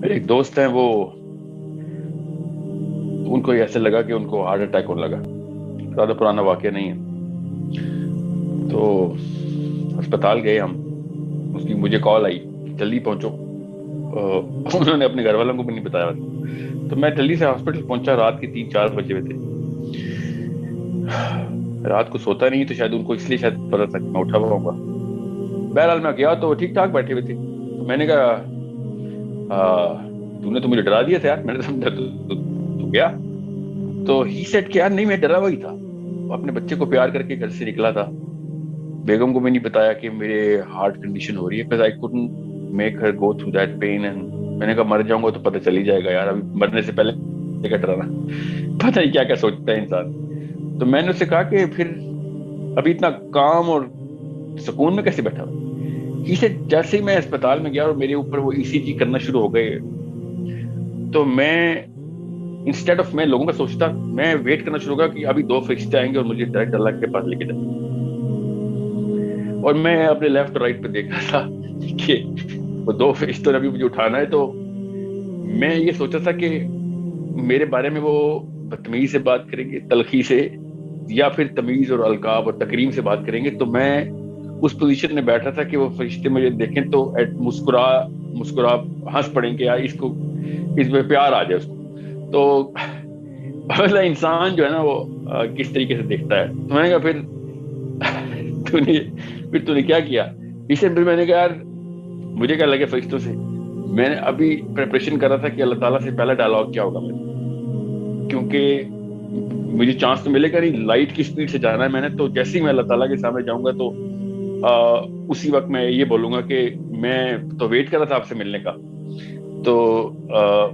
میرے ایک دوست ہیں، وہ ان کو ایسے لگا کہ ان کو ہارٹ اٹیک ہونے لگا. زیادہ پرانا واقعہ نہیں ہے. تو اسپتال گئے ہم. اس کی مجھے کال آئی، جلدی پہنچو. انہوں نے اپنے گھر والوں کو بھی نہیں بتایا. تو میں جلدی سے ہاسپٹل پہنچا. رات کے 3-4 بجے ہوئے تھے. رات کو سوتا نہیں، تو شاید ان کو اس لیے شاید پتا تھا کہ میں اٹھا ہوا ہوں گا. بہرحال میں گیا تو ٹھیک ٹھاک بیٹھے ہوئے تھے. تو میں نے کہا تو نے تو مجھے ڈرا دیا تھا یار. میں نے سمجھا تو گیا. تو ہی سیٹ کہ یار نہیں، میں ڈرا ہوا ہی تھا. وہ اپنے بچے کو پیار کر کے گھر سے نکلا تھا. بیگم کو میں نہیں بتایا کہ میرے ہارٹ کنڈیشن ہو رہی ہے. because I couldn't make her go through that pain. and میں نے کہا مر جاؤں گا تو پتہ چل ہی جائے گا یار. ابھی مرنے سے پہلے کا ڈرانا، پتہ نہیں کیا کیا سوچتا ہے انسان. تو میں نے اسے کہا کہ پھر ابھی اتنا کام اور سکون میں کیسے بیٹھا ہوا. اسے جیسے ہی میں اسپتال میں گیا اور میرے اوپر وہ ECG کرنا شروع ہو گئے، تو میں انسٹیڈ آف میں لوگوں کا سوچتا، میں ویٹ کرنا شروع ہو گیا کہ ابھی 2 فرشتے آئیں گے اور مجھے ڈائریکٹ اللہ کے پاس لے کے جائیں. اور میں اپنے لیفٹ اور رائٹ پہ دیکھ رہا تھا کہ وہ 2 فرشتوں نے ابھی مجھے اٹھانا ہے. تو میں یہ سوچا تھا کہ میرے بارے میں وہ بدتمیزی سے بات کریں گے، تلخی سے، یا پھر تمیز اور القاب اور تکریم سے بات کریں گے. تو میں اس پوزیشن میں بیٹھا تھا کہ وہ فرشتے مجھے دیکھیں تو مسکرا ہنس پڑیں کہ یار اس میں پیار آ جائے اس کو. تو اگلا انسان جو ہے نا وہ کس طریقے سے دیکھتا ہے. تو میں نے کہا پھر تو نے کیا کیا. اس سے پھر میں نے کہا یار مجھے کیا لگے فرشتوں سے. میں نے ابھی پریپریشن کر رہا تھا کہ اللہ تعالیٰ سے پہلا ڈائلاگ کیا ہوگا میرا، کیونکہ مجھے چانس تو ملے گا نہیں. لائٹ کی سپیڈ سے جانا ہے میں نے. تو جیسے ہی میں اللہ تعالیٰ کے سامنے جاؤں گا تو اسی وقت میں یہ بولوں گا کہ میں تو ویٹ کر رہا تھا آپ سے ملنے کا. تو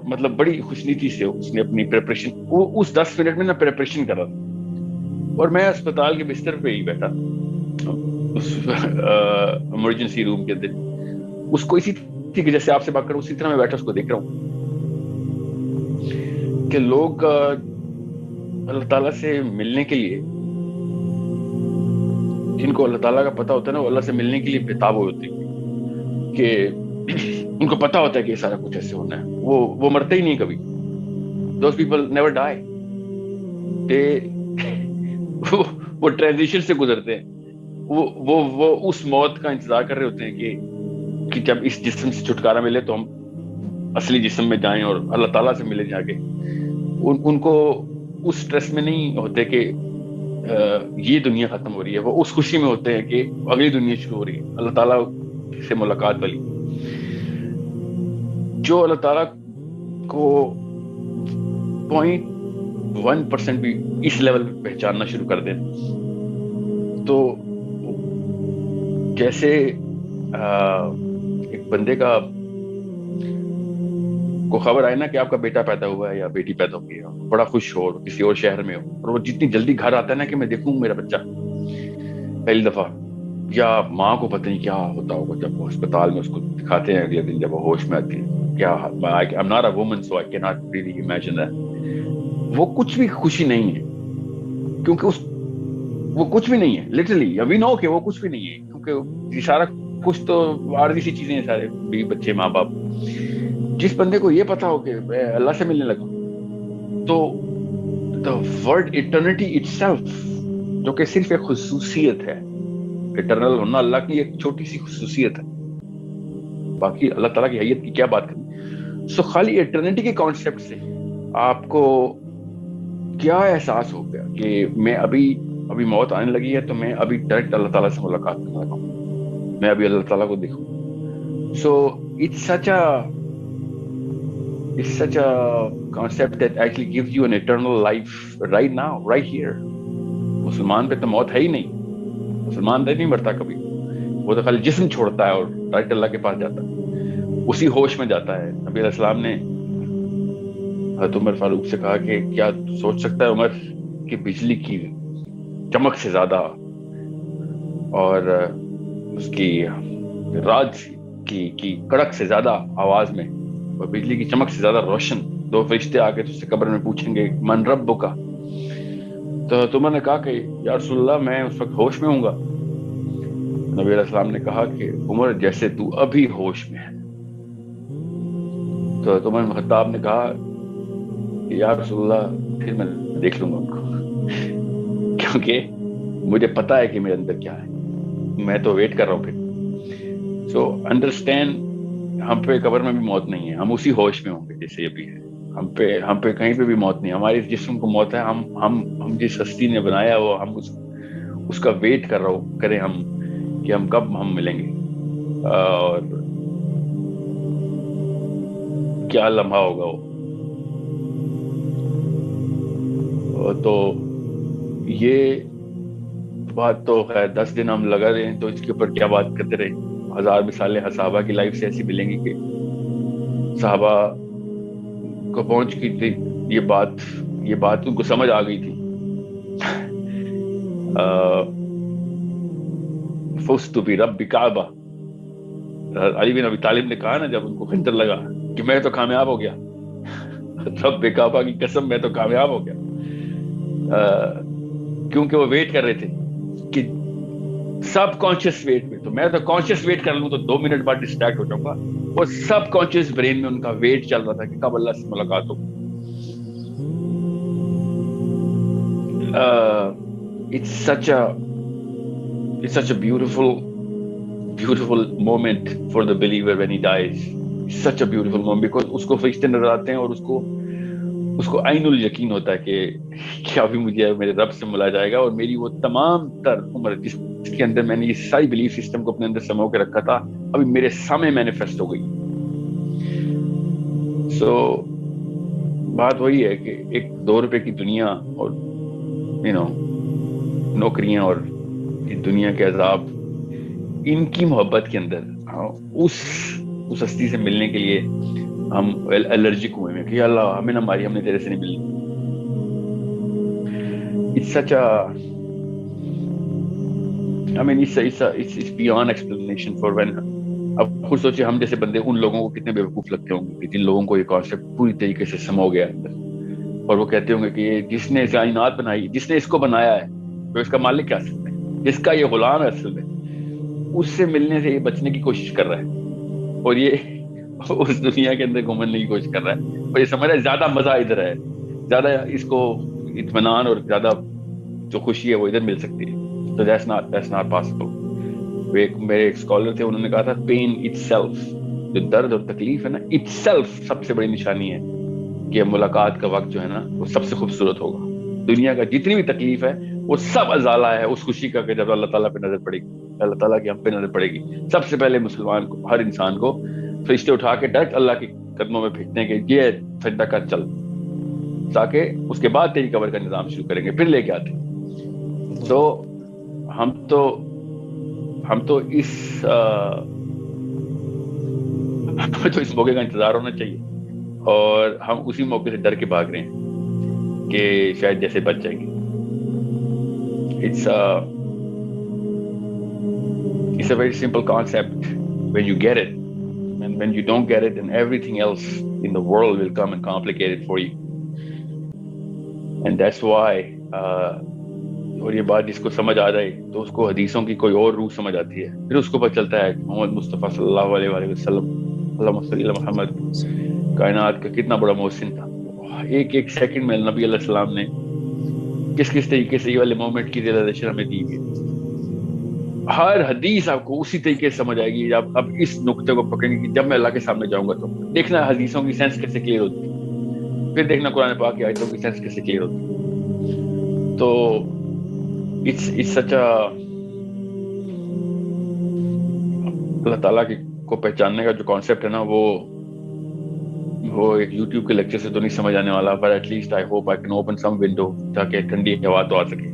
مطلب بڑی خوشنیتی سے اس نے اپنی پریپریشن، وہ اس 10 منٹ میں نا پریپریشن کر رہا تھا. اور میں اسپتال کے بستر پہ ہی بیٹھا اس ایمرجنسی روم کے اندر. اس کو اسی طریقے جیسے آپ سے بات کروں اسی طرح میں بیٹھا اس کو دیکھ رہا ہوں کہ لوگ اللہ تعالیٰ سے ملنے کے لیے، جن کو اللہ تعالیٰ کا پتہ ہوتا ہے نا، وہ اللہ سے ملنے کے لیے بےتاب ہوتے ہیں کہ ان کو پتہ ہوتا ہے کہ یہ سارا کچھ ایسے ہونا ہے. وہ مرتے ہی نہیں کبھی. Those people never die. وہ ٹرانزیشن سے گزرتے ہیں. وہ اس موت کا انتظار کر رہے ہوتے ہیں کہ جب اس جسم سے چھٹکارا ملے تو ہم اصلی جسم میں جائیں اور اللہ تعالیٰ سے ملے جا کے. ان کو اس سٹریس میں نہیں ہوتے کہ یہ دنیا ختم ہو رہی ہے. وہ اس خوشی میں ہوتے ہیں کہ اگلی دنیا شروع ہو رہی ہے، اللہ تعالیٰ سے ملاقات والی. جو اللہ تعالیٰ کو 0.1% بھی اس لیول پہ پہچاننا شروع کر دیں تو جیسے ایک بندے کا کو خبر آئے نا کہ آپ کا بیٹا پیدا ہوا ہے یا بیٹی پیدا ہوئی ہے، بڑا خوش ہو کسی اور شہر میں ہو، اور وہ جتنی جلدی گھر آتا ہے نا کہ میں دیکھوں میرا بچہ پہلی دفعہ، یا ماں کو پتہ نہیں کیا ہوتا ہوگا جب وہ اسپتال میں اس کو دکھاتے ہیں اگلے دن جب وہ ہوش میں آتی ہے. کیا I'm not a woman so I cannot really imagine that. وہ کچھ بھی خوشی نہیں ہے کیونکہ وہ کچھ بھی نہیں ہے لٹرلی. ابھی نو کہ وہ کچھ بھی نہیں ہے کیونکہ یہ سارا کچھ تو عارضی سی چیزیں ہیں، سارے بیوی بچے ماں باپ. جس بندے کو یہ پتا ہو کہ میں اللہ سے ملنے لگا تو the word eternity itself، جو کہ صرف ایک خصوصیت ہے، اٹرنل ہونا اللہ کی ایک چھوٹی سی خصوصیت ہے، باقی اللہ تعالیٰ کی حیت کی کیا بات کریں. سو خالی ایٹرنیٹی کے کانسیپٹ سے آپ کو کیا احساس ہو گیا کہ میں ابھی موت آنے لگی ہے تو میں ابھی ڈائریکٹ اللہ تعالیٰ سے ملاقات کرنے لگا ہوں، میں ابھی اللہ تعالیٰ کو دیکھوں. سو it's such a concept that actually gives you an eternal life right now, right here. مسلمان پہ تو موت ہے ہی نہیں. مسلمان تو نہیں مرتا کبھی، وہ تو خالی جسم چھوڑتا ہے اور ڈائریکٹ اللہ کے پاس جاتا ہے، اسی ہوش میں جاتا ہے. نبی علیہ السلام نے حضرت عمر فاروق سے کہا کہ کیا سوچ سکتا ہے عمر کہ بجلی کی چمک سے زیادہ اور اس کی راج کی کڑک سے زیادہ آواز میں اور بجلی کی چمک سے زیادہ روشن 2 فرشتے آ کے تجھ سے قبر میں پوچھیں گے من ربک کا. تو تمہوں نے کہا کہ یا رسول اللہ میں اس وقت ہوش میں ہوں گا. نبی علیہ السلام نے کہا کہ عمر جیسے تو ابھی ہوش میں ہے تو عمر بن خطاب نے کہا کہ یا رسول اللہ پھر میں دیکھ لوں گا ان کو، کیونکہ مجھے پتا ہے کہ میرے اندر کیا ہے، میں تو ویٹ کر رہا ہوں پھر. سو انڈرسٹینڈ، ہم پہ قبر میں بھی موت نہیں ہے، ہم اسی ہوش میں ہوں گے جیسے یہ بھی ہے. ہم پہ کہیں پہ بھی موت نہیں، ہمارے جسم کو موت ہے. ہم جس ہستی نے بنایا وہ ہم اس کا ویٹ کریں ہم کہ ہم کب ہم ملیں گے اور کیا لمحہ ہوگا وہ. تو یہ بات تو خیر 10 دن ہم لگا رہے ہیں تو اس کے اوپر کیا بات کرتے رہے. 1000 مثالیں صحابہ کی لائف سے ایسی ملیں گی کہ صحابہ کو پہنچ کی تھی یہ بات ان کو سمجھ آ گئی تھی. فزت برب کعبہ، علی بن ابی طالب نے کہا نا جب ان کو خنجر لگا کہ میں تو کامیاب ہو گیا، رب کعبہ کی قسم میں تو کامیاب ہو گیا. کیونکہ وہ ویٹ کر رہے تھے کہ سب کانشیس ویٹ میں، تو میں تو کانشیس ویٹ کر لوں تو 2 منٹ بعد ڈسٹریکٹ ہو جاؤں گا. وہ سب کانشیس برین میں ان کا ویٹ چل رہا تھا کہ کب اللہ سے ملاقات ہو. It's such a beautiful moment for the believer when he dies. It's such a beautiful moment because اس کو فرشتے نظر آتے ہیں اور اس کو عین الیقین ہوتا ہے کہ ابھی مجھے میرے رب سے ملا جائے گا، اور میری وہ تمام تر عمر جس کے اندر میں نے یہ ساری بلیف سسٹم کو اپنے اندر سمو کے رکھا تھا ابھی میرے سامنے مینیفیسٹ ہو گئی. سو بات وہی ہے کہ ایک 2 روپے کی دنیا اور نوکریاں اور دنیا کے عذاب، ان کی محبت کے اندر اس ہستی سے ملنے کے لیے ہم الرجک ہوئے ہیں کہ اللہ ہمیں نہ ماری، ہم نے تیرے سے نہیں ملنی. It's such a it's beyond explanation for when. اب خود سوچے ہم جیسے بندے ان لوگوں کو کتنے بیوقوف لگتے ہوں گے کہ جن لوگوں کو یہ کانسیپٹ پوری طریقے سے سمو گیا اندر، اور وہ کہتے ہوں گے کہ جس نے کائنات بنائی، جس نے اس کو بنایا ہے تو اس کا مالک کیا اصل میں، جس کا یہ غلام ہے اصل میں، اس سے ملنے سے یہ بچنے کی کوشش کر رہا ہے اور یہ اس دنیا کے اندر گھومنے کی کوشش کر رہا ہے اور یہ سمجھ رہا ہے زیادہ مزہ ادھر ہے، زیادہ اس کو اطمینان اور زیادہ جو خوشی ہے وہ ادھر مل سکتی ہے. تو that's not possible. میرے ایک اسکالر تھے، انہوں نے کہا تھا پین اٹ سیلف، جو درد اور تکلیف ہے نا، اٹ سیلف سب سے بڑی نشانی ہے کہ ملاقات کا وقت جو ہے نا وہ سب سے خوبصورت ہوگا. دنیا کا جتنی بھی تکلیف ہے وہ سب ازالہ ہے اس خوشی کا کہ جب اللہ تعالیٰ پہ نظر پڑے گی، اللہ تعالیٰ کی ہم پہ نظر پڑے گی. سب سے پہلے مسلمان کو، ہر انسان کو فرشتے اٹھا کے ڈائریکٹ اللہ کے قدموں میں پھینکتے ہیں کہ یہ سجدہ کر چل، تاکہ اس کے بعد تیری قبر کا نظام شروع کریں گے، پھر لے کے آتے. تو ہم تو اس موقع کا انتظار ہونا چاہیے، اور ہم اسی موقع سے ڈر کے بھاگ رہے ہیں کہ شاید جیسے بچ جائیں گے. It's a very simple concept when you get it, and when you don't get it, then everything else in the world will come and complicate it for you. And that's why اور یہ بات جس کو سمجھ آ جائے تو اس کو حدیثوں کی کوئی اور روح سمجھ آتی ہے، پھر اس کو پتہ چلتا ہے کہ محمد مصطفیٰ صلی اللہ علیہ وآلہ وسلم، اللہم صلی علی محمد، کائنات کا کتنا بڑا محسن تھا. ایک سیکنڈ میں نبی علیہ السلام نے کس طریقے سے یہ والے مومنٹ کی ریئلائزیشن ہمیں دی ہے. ہر حدیث آپ کو اسی طریقے سے سمجھ آئے گی. اب اس نقطے کو پکڑیں گے کہ جب میں اللہ کے سامنے جاؤں گا تو دیکھنا حدیثوں کی سینس کیسے کلیئر ہوتی ہے، پھر دیکھنا قرآن پاک کی آیتوں کی سینس کیسے کلیئر ہوتی ہے. تو it's such a اللہ تعالیٰ کو پہچاننے کا جو کانسیپٹ ہے نا وہ ایک یوٹیوب کے لیکچر سے تو نہیں سمجھ آنے والا، but at least I hope I can open some window تاکہ ٹھنڈی ہوا تو آ سکے.